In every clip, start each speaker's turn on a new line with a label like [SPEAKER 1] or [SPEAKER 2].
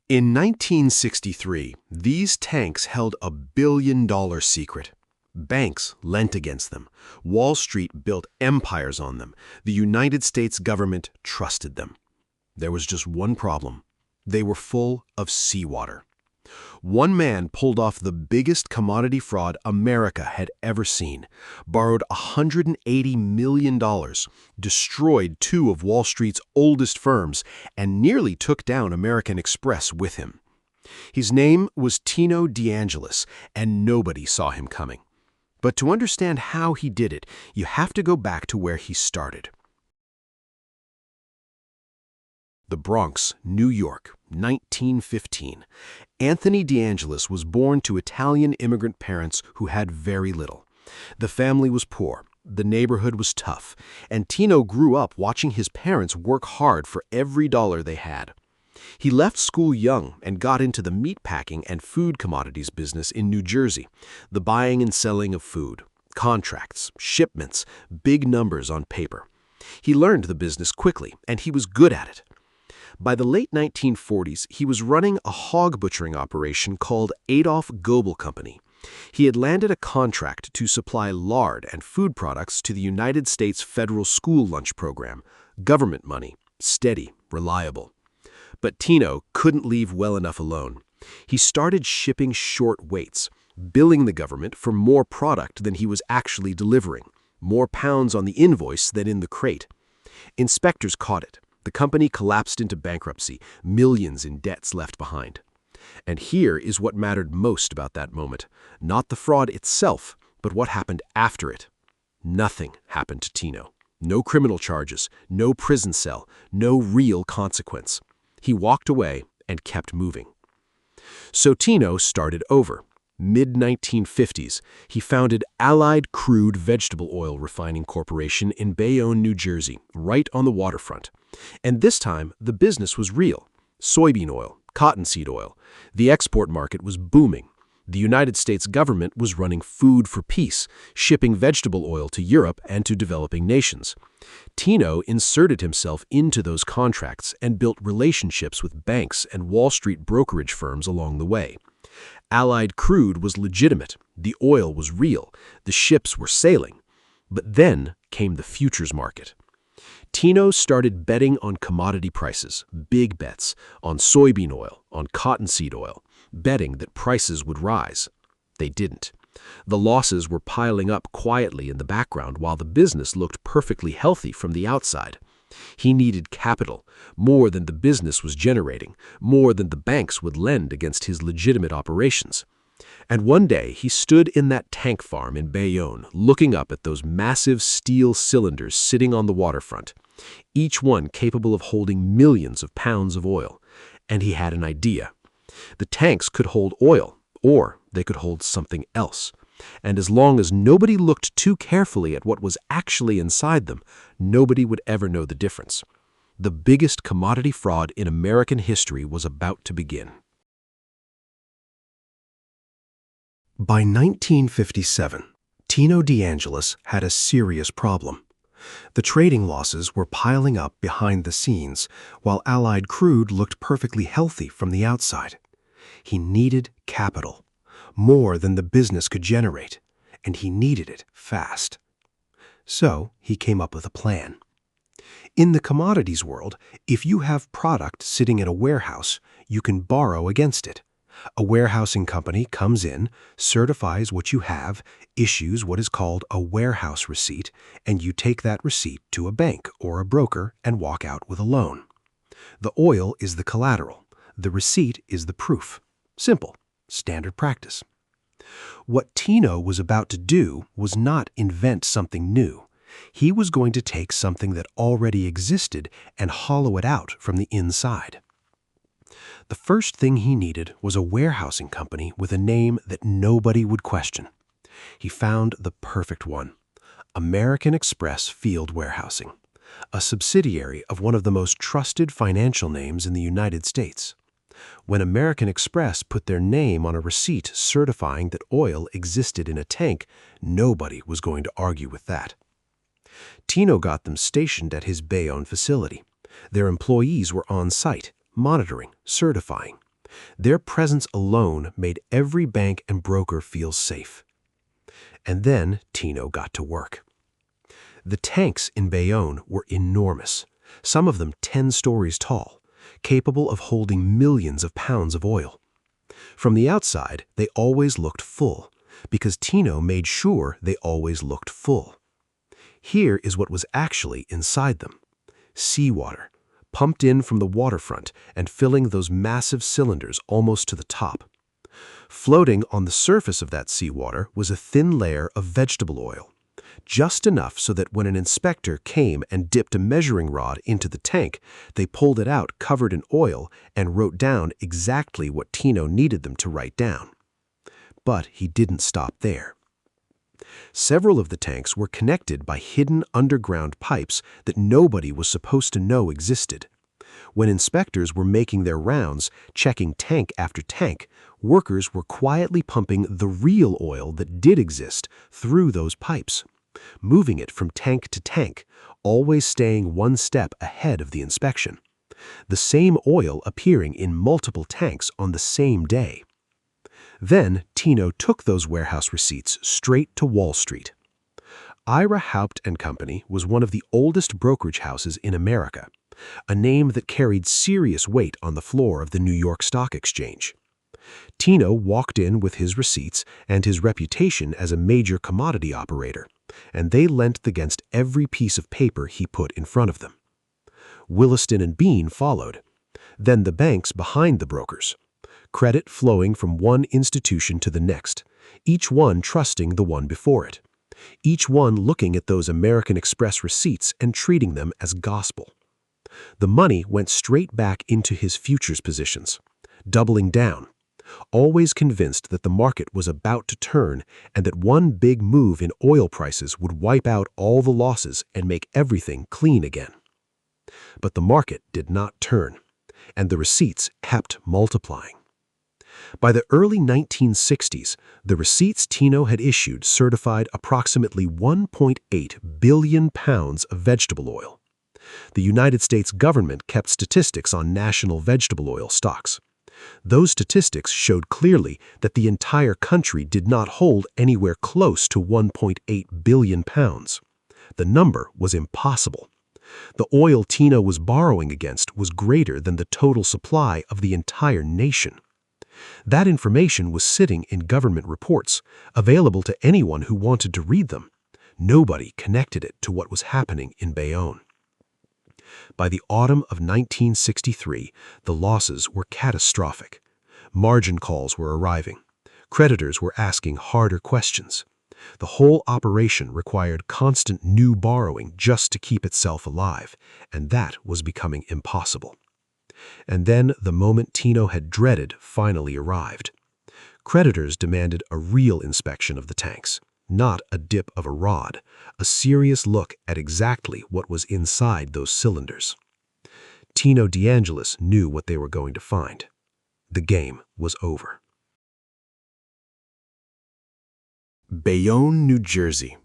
[SPEAKER 1] In 1963, these tanks held a billion-dollar secret. Banks lent against them. Wall Street built empires on them. The United States government trusted them. There was just one problem. They were full of seawater. One man pulled off the biggest commodity fraud America had ever seen, borrowed $180 million, destroyed two of Wall Street's oldest firms, and nearly took down American Express with him. His name was Tino De Angelis, and nobody saw him coming. But to understand how he did it, you have to go back to where he started. The Bronx, New York, 1915. Anthony De Angelis was born to Italian immigrant parents who had very little. The family was poor, the neighborhood was tough, and Tino grew up watching his parents work hard for every dollar they had. He left school young and got into the meatpacking and food commodities business in New Jersey, the buying and selling of food, contracts, shipments, big numbers on paper. He learned the business quickly, and he was good at it. By the late 1940s, he was running a hog butchering operation called Adolph Goebel Company. He had landed a contract to supply lard and food products to the United States Federal School Lunch Program. Government money, steady, reliable. But Tino couldn't leave well enough alone. He started shipping short weights, billing the government for more product than he was actually delivering, more pounds on the invoice than in the crate. Inspectors caught it. The company collapsed into bankruptcy, millions in debts left behind. And here is what mattered most about that moment. Not the fraud itself, but what happened after it. Nothing happened to Tino. No criminal charges, no prison cell, no real consequence. He walked away and kept moving. So Tino started over. Mid-1950s, he founded Allied Crude Vegetable Oil Refining Corporation in Bayonne, New Jersey, right on the waterfront. And this time, the business was real. Soybean oil, cottonseed oil. The export market was booming. The United States government was running food for peace, shipping vegetable oil to Europe and to developing nations. Tino inserted himself into those contracts and built relationships with banks and Wall Street brokerage firms along the way. Allied Crude was legitimate, the oil was real, the ships were sailing. But then came the futures market. Tino started betting on commodity prices, big bets, on soybean oil, on cottonseed oil, betting that prices would rise. They didn't. The losses were piling up quietly in the background while the business looked perfectly healthy from the outside. He needed capital, more than the business was generating, more than the banks would lend against his legitimate operations. And one day he stood in that tank farm in Bayonne, looking up at those massive steel cylinders sitting on the waterfront, each one capable of holding millions of pounds of oil. And he had an idea. The tanks could hold oil, or they could hold something else. And as long as nobody looked too carefully at what was actually inside them, nobody would ever know the difference. The biggest commodity fraud in American history was about to begin. By 1957, Tino De Angelis had a serious problem. The trading losses were piling up behind the scenes, while Allied Crude looked perfectly healthy from the outside. He needed capital, more than the business could generate, and he needed it fast. So he came up with a plan. In the commodities world, if you have product sitting at a warehouse, you can borrow against it. A warehousing company comes in, certifies what you have, issues what is called a warehouse receipt, and you take that receipt to a bank or a broker and walk out with a loan. The oil is the collateral. The receipt is the proof. Simple, standard practice. What Tino was about to do was not invent something new. He was going to take something that already existed and hollow it out from the inside. The first thing he needed was a warehousing company with a name that nobody would question. He found the perfect one, American Express Field Warehousing, a subsidiary of one of the most trusted financial names in the United States. When American Express put their name on a receipt certifying that oil existed in a tank, nobody was going to argue with that. Tino got them stationed at his Bayonne facility. Their employees were on site, monitoring, certifying. Their presence alone made every bank and broker feel safe. And then Tino got to work. The tanks in Bayonne were enormous, some of them 10 stories tall, capable of holding millions of pounds of oil. From the outside, they always looked full, because Tino made sure they always looked full. Here is what was actually inside them: seawater, pumped in from the waterfront and filling those massive cylinders almost to the top. Floating on the surface of that seawater was a thin layer of vegetable oil, just enough so that when an inspector came and dipped a measuring rod into the tank, they pulled it out covered in oil and wrote down exactly what Tino needed them to write down. But he didn't stop there. Several of the tanks were connected by hidden underground pipes that nobody was supposed to know existed. When inspectors were making their rounds, checking tank after tank, workers were quietly pumping the real oil that did exist through those pipes, moving it from tank to tank, always staying one step ahead of the inspection. The same oil appearing in multiple tanks on the same day. Then Tino took those warehouse receipts straight to Wall Street. Ira Haupt & Company was one of the oldest brokerage houses in America, a name that carried serious weight on the floor of the New York Stock Exchange. Tino walked in with his receipts and his reputation as a major commodity operator, and they lent against every piece of paper he put in front of them. Williston and Bean followed, then the banks behind the brokers, credit flowing from one institution to the next, each one trusting the one before it, each one looking at those American Express receipts and treating them as gospel. The money went straight back into his futures positions, doubling down, always convinced that the market was about to turn and that one big move in oil prices would wipe out all the losses and make everything clean again. But the market did not turn, and the receipts kept multiplying. By the early 1960s, the receipts Tino had issued certified approximately 1.8 billion pounds of vegetable oil. The United States government kept statistics on national vegetable oil stocks. Those statistics showed clearly that the entire country did not hold anywhere close to 1.8 billion pounds. The number was impossible. The oil Tino was borrowing against was greater than the total supply of the entire nation. That information was sitting in government reports, available to anyone who wanted to read them. Nobody connected it to what was happening in Bayonne. By the autumn of 1963, the losses were catastrophic. Margin calls were arriving. Creditors were asking harder questions. The whole operation required constant new borrowing just to keep itself alive, and that was becoming impossible. And then the moment Tino had dreaded finally arrived. Creditors demanded a real inspection of the tanks, not a dip of a rod, a serious look at exactly what was inside those cylinders. Tino De Angelis knew what they were going to find. The game was over.
[SPEAKER 2] Bayonne, New Jersey.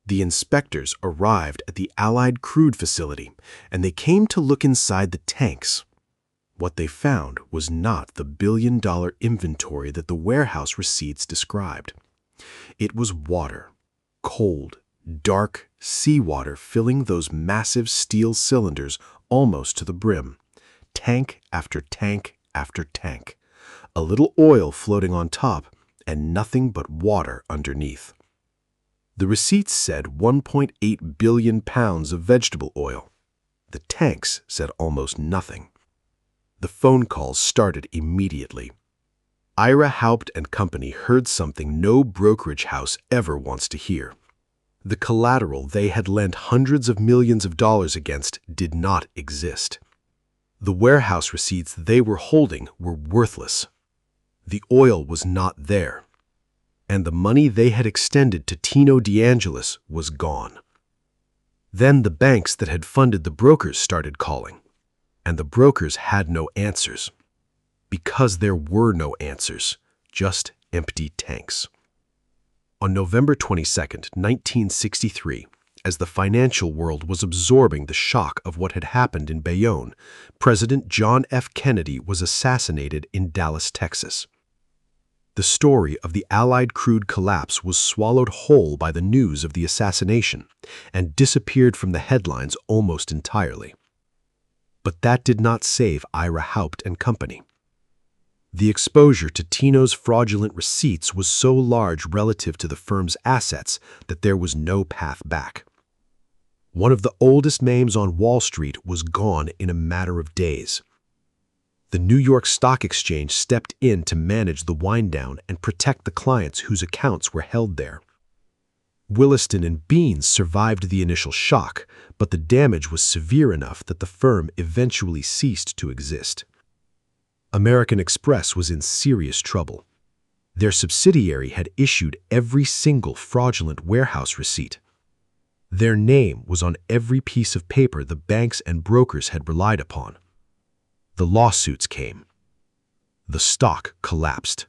[SPEAKER 2] The inspectors arrived at the Allied Crude facility, and they came to look inside the tanks. What they found was not the billion-dollar inventory that the warehouse receipts described. It was water, cold, dark seawater filling those massive steel cylinders almost to the brim, tank after tank after tank, a little oil floating on top, and nothing but water underneath. The receipts said 1.8 billion pounds of vegetable oil. The tanks said almost nothing. The phone calls started immediately. Ira Haupt & Company heard something no brokerage house ever wants to hear. The collateral they had lent hundreds of millions of dollars against did not exist. The warehouse receipts they were holding were worthless. The oil was not there. And the money they had extended to Tino De Angelis was gone. Then the banks that had funded the brokers started calling. And the brokers had no answers. Because there were no answers, just empty tanks. On November 22, 1963, as the financial world was absorbing the shock of what had happened in Bayonne, President John F. Kennedy was assassinated in Dallas, Texas. The story of the Allied crude collapse was swallowed whole by the news of the assassination and disappeared from the headlines almost entirely. But that did not save Ira Haupt and Company. The exposure to Tino's fraudulent receipts was so large relative to the firm's assets that there was no path back. One of the oldest names on Wall Street was gone in a matter of days. The New York Stock Exchange stepped in to manage the wind-down and protect the clients whose accounts were held there. Williston and Beans survived the initial shock, but the damage was severe enough that the firm eventually ceased to exist. American Express was in serious trouble. Their subsidiary had issued every single fraudulent warehouse receipt. Their name was on every piece of paper the banks and brokers had relied upon. The lawsuits came. The stock collapsed.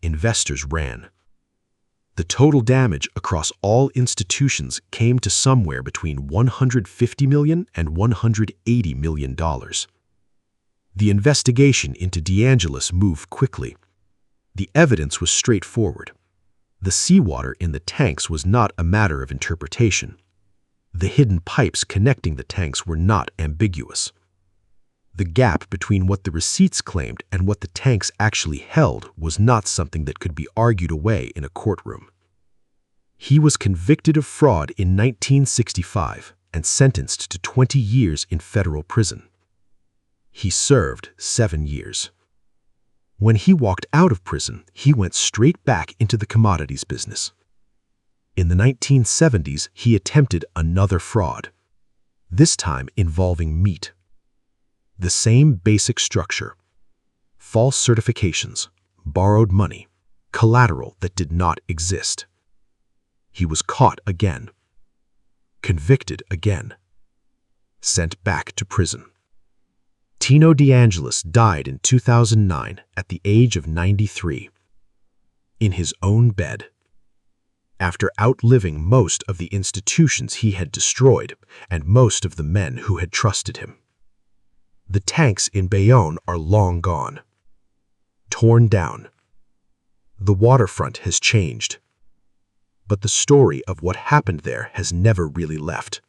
[SPEAKER 2] Investors ran. The total damage across all institutions came to somewhere between $150 million and $180 million. The investigation into De Angelis moved quickly. The evidence was straightforward. The seawater in the tanks was not a matter of interpretation. The hidden pipes connecting the tanks were not ambiguous. The gap between what the receipts claimed and what the tanks actually held was not something that could be argued away in a courtroom. He was convicted of fraud in 1965 and sentenced to 20 years in federal prison. He served 7 years. When he walked out of prison, he went straight back into the commodities business. In the 1970s, he attempted another fraud, this time involving meat. The same basic structure: false certifications, borrowed money, collateral that did not exist. He was caught again, convicted again, sent back to prison. Tino De Angelis died in 2009 at the age of 93, in his own bed, after outliving most of the institutions he had destroyed and most of the men who had trusted him. The tanks in Bayonne are long gone, torn down. The waterfront has changed, but the story of what happened there has never really left.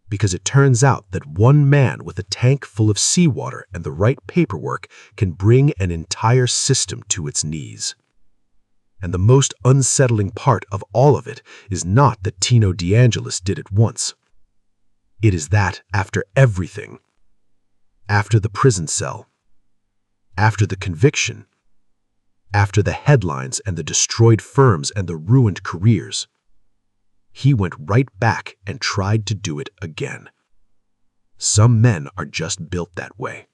[SPEAKER 2] Because it turns out that one man with a tank full of seawater and the right paperwork can bring an entire system to its knees. And the most unsettling part of all of it is not that Tino De Angelis did it once. It is that after everything, after the prison cell, after the conviction, after the headlines and the destroyed firms and the ruined careers, he went right back and tried to do it again. Some men are just built that way.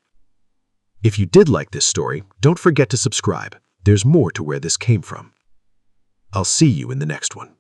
[SPEAKER 2] If you did like this story, don't forget to subscribe. There's more to where this came from. I'll see you in the next one.